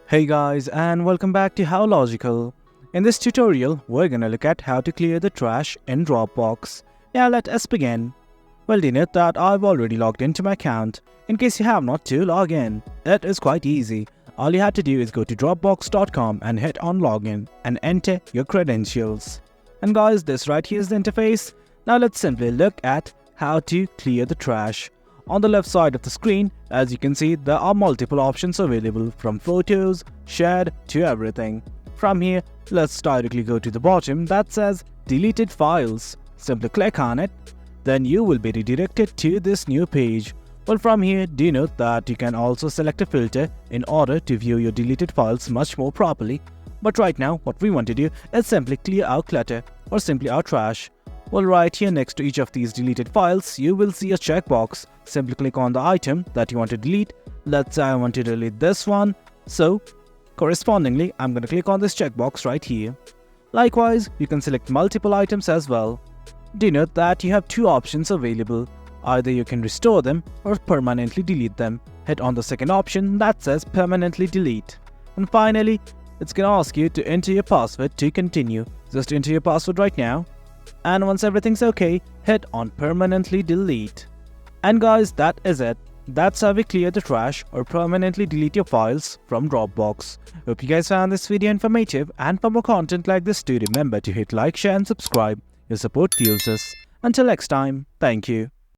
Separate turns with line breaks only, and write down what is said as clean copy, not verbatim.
Hey guys, and welcome back to How Logical. In this tutorial, we're gonna look at how to clear the trash in Dropbox. Now let us begin. Well, note that I've already logged into my account. In case you have not to log in, it is quite easy. All you have to do is go to dropbox.com and hit on login and enter your credentials. And guys, this right here is the interface. Now let's simply look at how to clear the trash. On the left side of the screen, as you can see, there are multiple options available from photos, shared to everything. From here, let's directly go to the bottom that says deleted files. Simply click on it. Then you will be redirected to this new page. Well, from here, do note that you can also select a filter in order to view your deleted files much more properly. But right now, what we want to do is simply clear our clutter or simply our trash. Well, right here next to each of these deleted files, you will see a checkbox. Simply click on the item that you want to delete. Let's say I want to delete this one. So, correspondingly, I'm going to click on this checkbox right here. Likewise, you can select multiple items as well. Do note that you have two options available. Either you can restore them or permanently delete them. Hit on the second option that says permanently delete. And finally, it's going to ask you to enter your password to continue. Just enter your password right now. And once everything's okay, hit on permanently delete. And guys, that is it. That's how we clear the trash or permanently delete your files from Dropbox. Hope you guys found this video informative, and for more content like this, do remember to hit like, share and subscribe. Your support fuels us. Until next time, thank you.